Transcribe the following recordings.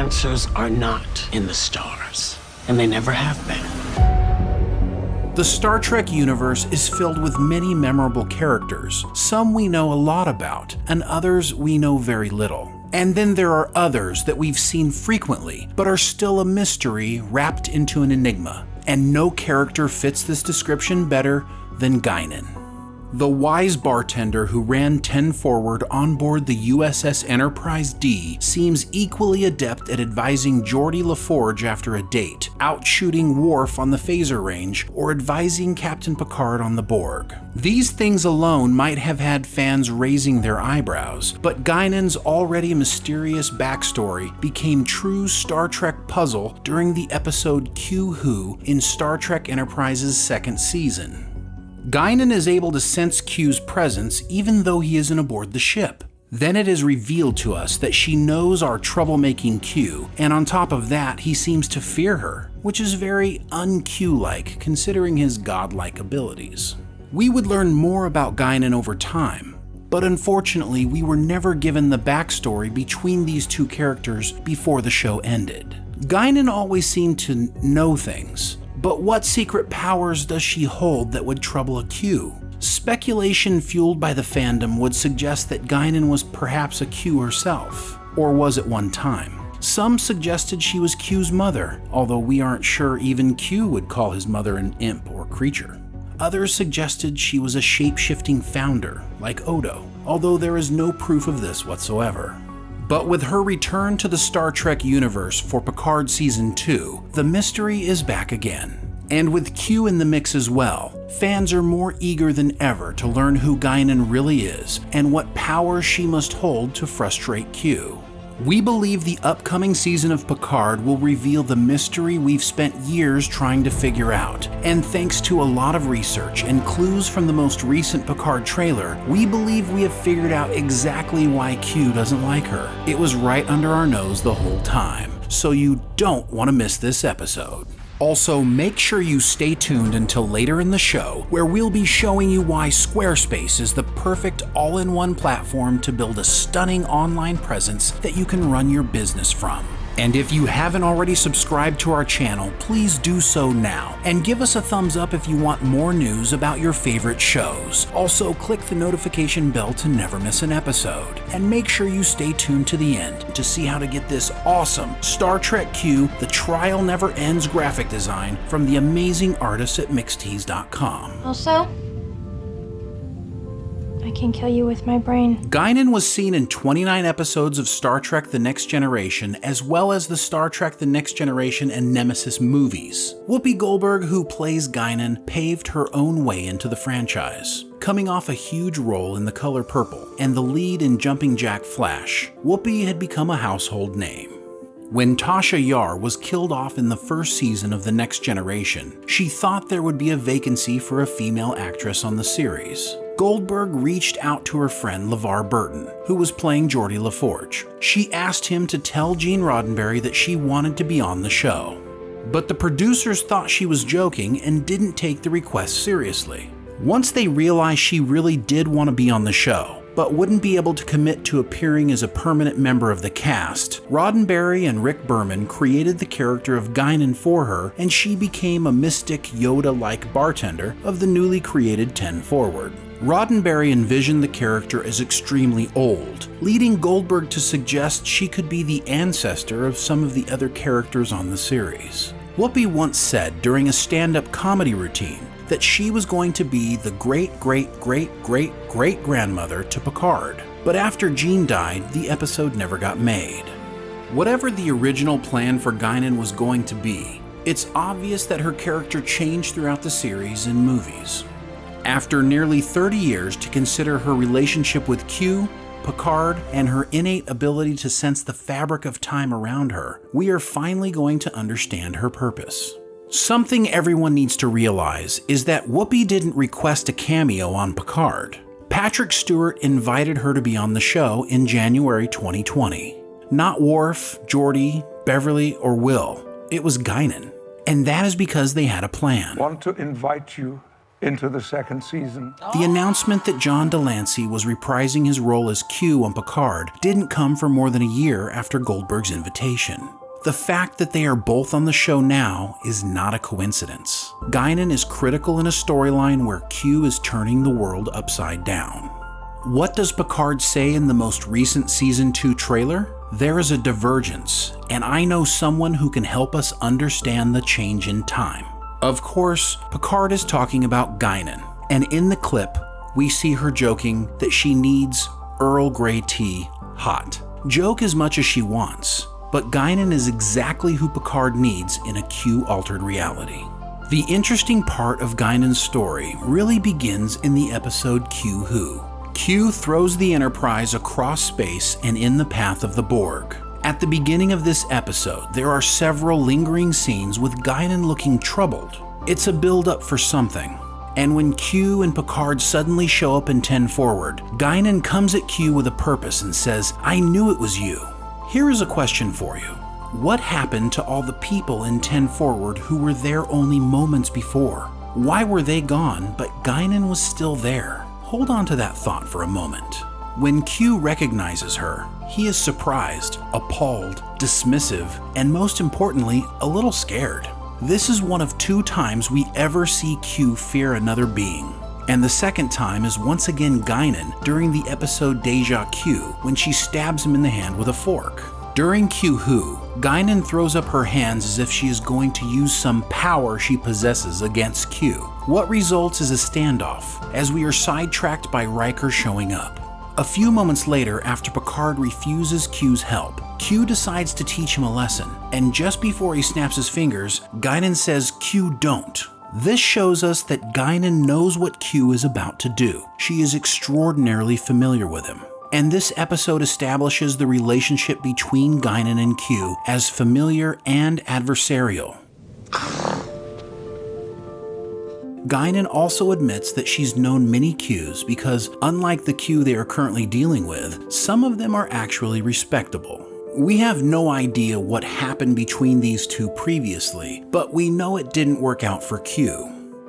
answers are not in the stars, and they never have been. The Star Trek universe is filled with many memorable characters. Some we know a lot about, and others we know very little. And then there are others that we've seen frequently, but are still a mystery wrapped into an enigma. And no character fits this description better than Guinan. The wise bartender who ran 10 Forward on board the USS Enterprise D seems equally adept at advising Geordi LaForge after a date, out shooting Worf on the phaser range, or advising Captain Picard on the Borg. These things alone might have had fans raising their eyebrows, but Guinan's already mysterious backstory became true Star Trek puzzle during the episode Q Who in Star Trek Enterprise's second season. Guinan is able to sense Q's presence even though he isn't aboard the ship. Then it is revealed to us that she knows our troublemaking Q, and on top of that, he seems to fear her, which is very un-Q-like considering his godlike abilities. We would learn more about Guinan over time, but unfortunately we were never given the backstory between these two characters before the show ended. Guinan always seemed to know things, but what secret powers does she hold that would trouble a Q? Speculation fueled by the fandom would suggest that Guinan was perhaps a Q herself, or was at one time. Some suggested she was Q's mother, although we aren't sure even Q would call his mother an imp or creature. Others suggested she was a shape-shifting founder, like Odo, although there is no proof of this whatsoever. But with her return to the Star Trek universe for Picard Season 2, the mystery is back again. And with Q in the mix as well, fans are more eager than ever to learn who Guinan really is and what powers she must hold to frustrate Q. We believe the upcoming season of Picard will reveal the mystery we've spent years trying to figure out. And thanks to a lot of research and clues from the most recent Picard trailer, we believe we have figured out exactly why Q doesn't like her. It was right under our nose the whole time, so you don't want to miss this episode. Also, make sure you stay tuned until later in the show, where we'll be showing you why Squarespace is the perfect all-in-one platform to build a stunning online presence that you can run your business from. And if you haven't already subscribed to our channel, please do so now, and give us a thumbs up if you want more news about your favorite shows. Also, click the notification bell to never miss an episode. And make sure you stay tuned to the end to see how to get this awesome Star Trek Q The Trial Never Ends graphic design from the amazing artists at mixtees.com. Also, I can kill you with my brain. Guinan was seen in 29 episodes of Star Trek The Next Generation, as well as the Star Trek The Next Generation and Nemesis movies. Whoopi Goldberg, who plays Guinan, paved her own way into the franchise. Coming off a huge role in The Color Purple and the lead in Jumping Jack Flash, Whoopi had become a household name. When Tasha Yar was killed off in the first season of The Next Generation, she thought there would be a vacancy for a female actress on the series. Goldberg reached out to her friend LeVar Burton, who was playing Geordi LaForge. She asked him to tell Gene Roddenberry that she wanted to be on the show. But the producers thought she was joking and didn't take the request seriously. Once they realized she really did want to be on the show, but wouldn't be able to commit to appearing as a permanent member of the cast, Roddenberry and Rick Berman created the character of Guinan for her, and she became a mystic Yoda-like bartender of the newly created 10 Forward. Roddenberry envisioned the character as extremely old, leading Goldberg to suggest she could be the ancestor of some of the other characters on the series. Whoopi once said during a stand-up comedy routine that she was going to be the great-great-great-great-great-grandmother to Picard. But after Gene died, the episode never got made. Whatever the original plan for Guinan was going to be, it's obvious that her character changed throughout the series and movies. After nearly 30 years to consider her relationship with Q, Picard, and her innate ability to sense the fabric of time around her, we are finally going to understand her purpose. Something everyone needs to realize is that Whoopi didn't request a cameo on Picard. Patrick Stewart invited her to be on the show in January 2020. Not Worf, Geordi, Beverly, or Will. It was Guinan. And that is because they had a plan. Want to invite you into the second season. The announcement that John Delancey was reprising his role as Q on Picard didn't come for more than a year after Goldberg's invitation. The fact that they are both on the show now is not a coincidence. Guinan is critical in a storyline where Q is turning the world upside down. What does Picard say in the most recent Season 2 trailer? There is a divergence, and I know someone who can help us understand the change in time. Of course, Picard is talking about Guinan, and in the clip, we see her joking that she needs Earl Grey tea hot. Joke as much as she wants, but Guinan is exactly who Picard needs in a Q-altered reality. The interesting part of Guinan's story really begins in the episode Q Who. Q throws the Enterprise across space and in the path of the Borg. At the beginning of this episode, there are several lingering scenes with Guinan looking troubled. It's a build-up for something. And when Q and Picard suddenly show up in 10 Forward, Guinan comes at Q with a purpose and says, "I knew it was you." Here is a question for you. What happened to all the people in 10 Forward who were there only moments before? Why were they gone, but Guinan was still there? Hold on to that thought for a moment. When Q recognizes her, he is surprised, appalled, dismissive, and most importantly, a little scared. This is one of 2 times we ever see Q fear another being. And the second time is once again Guinan during the episode Deja Q when she stabs him in the hand with a fork. During Q Who, Guinan throws up her hands as if she is going to use some power she possesses against Q. What results is a standoff, as we are sidetracked by Riker showing up. A few moments later, after Picard refuses Q's help, Q decides to teach him a lesson, and just before he snaps his fingers, Guinan says, "Q, don't." This shows us that Guinan knows what Q is about to do. She is extraordinarily familiar with him. And this episode establishes the relationship between Guinan and Q as familiar and adversarial. Guinan also admits that she's known many Qs because, unlike the Q they are currently dealing with, some of them are actually respectable. We have no idea what happened between these two previously, but we know it didn't work out for Q.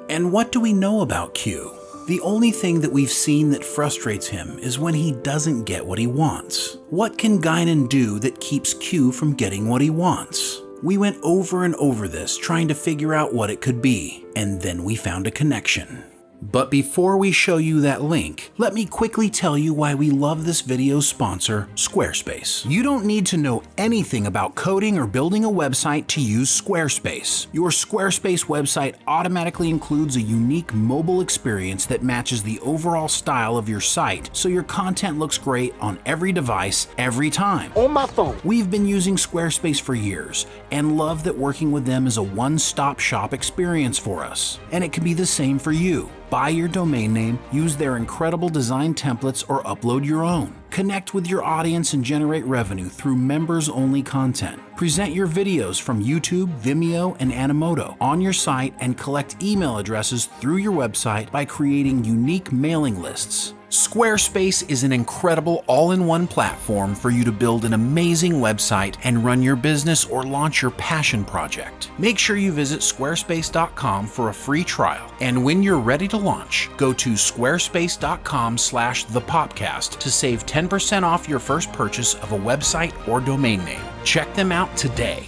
And what do we know about Q? The only thing that we've seen that frustrates him is when he doesn't get what he wants. What can Guinan do that keeps Q from getting what he wants? We went over and over this, trying to figure out what it could be, and then we found a connection. But before we show you that link, let me quickly tell you why we love this video's sponsor, Squarespace. You don't need to know anything about coding or building a website to use Squarespace. Your Squarespace website automatically includes a unique mobile experience that matches the overall style of your site, so your content looks great on every device, every time. On my phone. We've been using Squarespace for years and love that working with them is a one-stop shop experience for us. And it can be the same for you. Buy your domain name, use their incredible design templates, or upload your own. Connect with your audience and generate revenue through members-only content. Present your videos from YouTube, Vimeo, and Animoto on your site and collect email addresses through your website by creating unique mailing lists. Squarespace is an incredible all-in-one platform for you to build an amazing website and run your business or launch your passion project. Make sure you visit squarespace.com for a free trial, and when you're ready to launch, go to squarespace.com/thepopcast to save 10% off your first purchase of a website or domain name. Check them out today.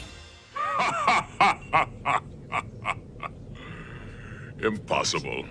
Impossible.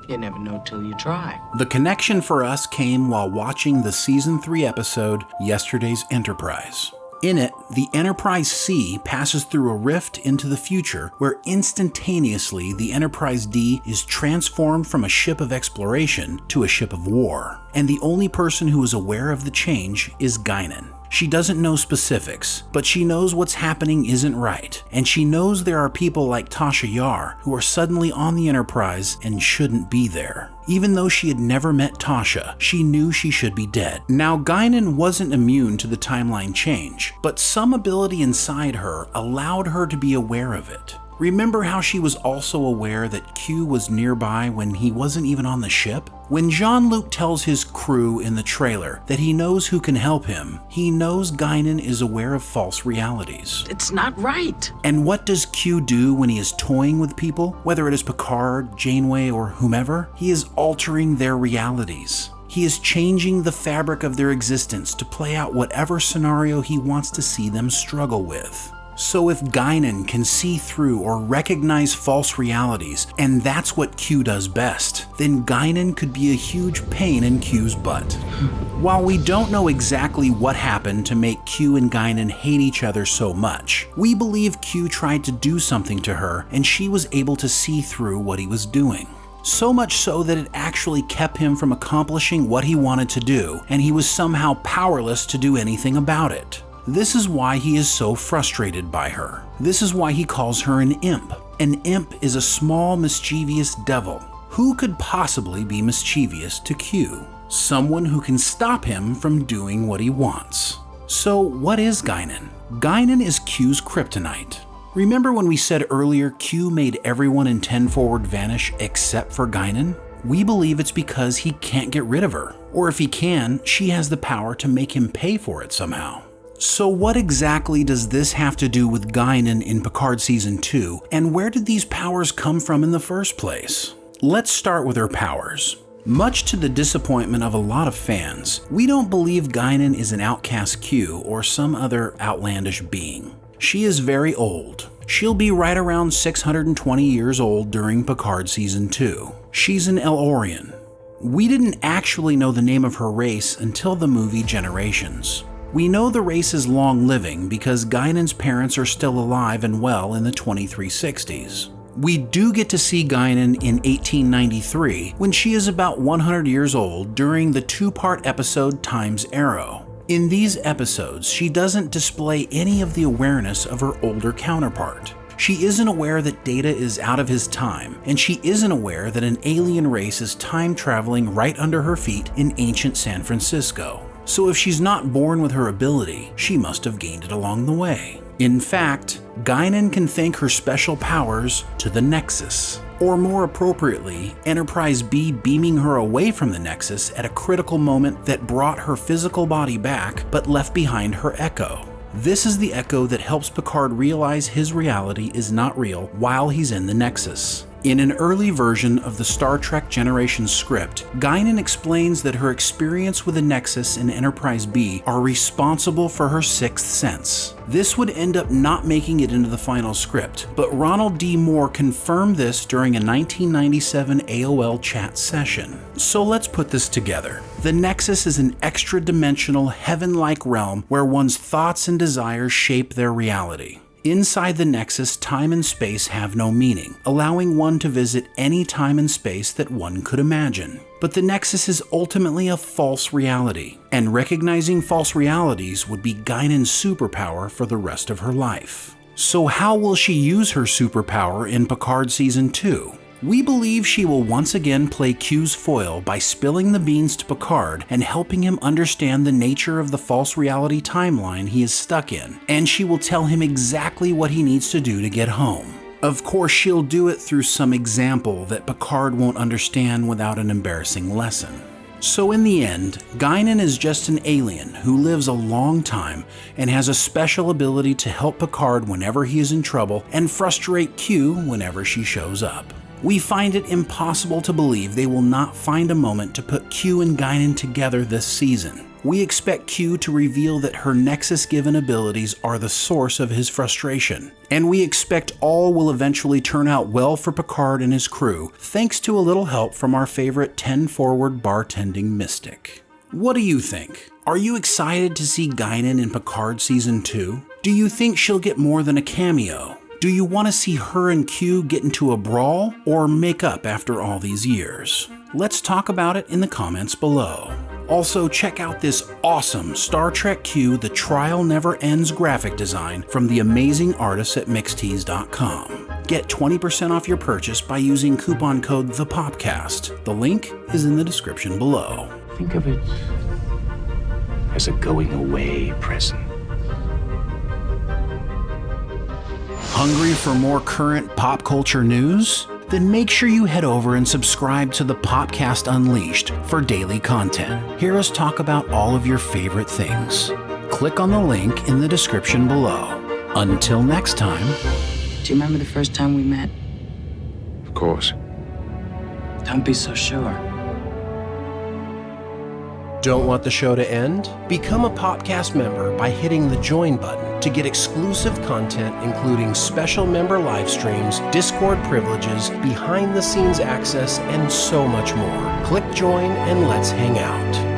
You never know till you try. The connection for us came while watching the Season 3 episode, Yesterday's Enterprise. In it, the Enterprise C passes through a rift into the future where instantaneously the Enterprise D is transformed from a ship of exploration to a ship of war. And the only person who is aware of the change is Guinan. She doesn't know specifics, but she knows what's happening isn't right, and she knows there are people like Tasha Yar who are suddenly on the Enterprise and shouldn't be there. Even though she had never met Tasha, she knew she should be dead. Now, Guinan wasn't immune to the timeline change, but some ability inside her allowed her to be aware of it. Remember how she was also aware that Q was nearby when he wasn't even on the ship? When Jean-Luc tells his crew in the trailer that he knows who can help him, he knows Guinan is aware of false realities. It's not right. And what does Q do when he is toying with people? Whether it is Picard, Janeway, or whomever, he is altering their realities. He is changing the fabric of their existence to play out whatever scenario he wants to see them struggle with. So if Guinan can see through or recognize false realities, and that's what Q does best, then Guinan could be a huge pain in Q's butt. While we don't know exactly what happened to make Q and Guinan hate each other so much, we believe Q tried to do something to her and she was able to see through what he was doing. So much so that it actually kept him from accomplishing what he wanted to do, and he was somehow powerless to do anything about it. This is why he is so frustrated by her. This is why he calls her an imp. An imp is a small, mischievous devil. Who could possibly be mischievous to Q? Someone who can stop him from doing what he wants. So what is Guinan? Guinan is Q's kryptonite. Remember when we said earlier Q made everyone in 10 Forward vanish except for Guinan? We believe it's because he can't get rid of her. Or if he can, she has the power to make him pay for it somehow. So what exactly does this have to do with Guinan in Picard Season 2, and where did these powers come from in the first place? Let's start with her powers. Much to the disappointment of a lot of fans, we don't believe Guinan is an outcast Q or some other outlandish being. She is very old. She'll be right around 620 years old during Picard Season 2. She's an Elorian. We didn't actually know the name of her race until the movie Generations. We know the race is long-living because Guinan's parents are still alive and well in the 2360s. We do get to see Guinan in 1893 when she is about 100 years old during the two-part episode Time's Arrow. In these episodes, she doesn't display any of the awareness of her older counterpart. She isn't aware that Data is out of his time, and she isn't aware that an alien race is time-traveling right under her feet in ancient San Francisco. So if she's not born with her ability, she must have gained it along the way. In fact, Guinan can thank her special powers to the Nexus. Or more appropriately, Enterprise B beaming her away from the Nexus at a critical moment that brought her physical body back but left behind her Echo. This is the Echo that helps Picard realize his reality is not real while he's in the Nexus. In an early version of the Star Trek Generations script, Guinan explains that her experience with the Nexus and Enterprise B are responsible for her sixth sense. This would end up not making it into the final script, but Ronald D. Moore confirmed this during a 1997 AOL chat session. So let's put this together. The Nexus is an extra-dimensional, heaven-like realm where one's thoughts and desires shape their reality. Inside the Nexus, time and space have no meaning, allowing one to visit any time and space that one could imagine. But the Nexus is ultimately a false reality, and recognizing false realities would be Guinan's superpower for the rest of her life. So how will she use her superpower in Picard Season 2? We believe she will once again play Q's foil by spilling the beans to Picard and helping him understand the nature of the false reality timeline he is stuck in, and she will tell him exactly what he needs to do to get home. Of course, she'll do it through some example that Picard won't understand without an embarrassing lesson. So in the end, Guinan is just an alien who lives a long time and has a special ability to help Picard whenever he is in trouble and frustrate Q whenever she shows up. We find it impossible to believe they will not find a moment to put Q and Guinan together this season. We expect Q to reveal that her Nexus-given abilities are the source of his frustration, and we expect all will eventually turn out well for Picard and his crew, thanks to a little help from our favorite 10 Forward bartending mystic. What do you think? Are you excited to see Guinan in Picard Season 2? Do you think she'll get more than a cameo? Do you want to see her and Q get into a brawl or make up after all these years? Let's talk about it in the comments below. Also, check out this awesome Star Trek Q The Trial Never Ends graphic design from the amazing artists at mixtees.com. Get 20% off your purchase by using coupon code THEPOPCAST. The link is in the description below. Think of it as a going away present. Hungry for more current pop culture news? Then make sure you head over and subscribe to the Popcast Unleashed for daily content. Hear us talk about all of your favorite things. Click on the link in the description below. Until next time. Do you remember the first time we met? Of course. Don't be so sure. Don't want the show to end? Become a Popcast member by hitting the join button to get exclusive content including special member live streams, Discord privileges, behind the scenes access, and so much more. Click join and let's hang out.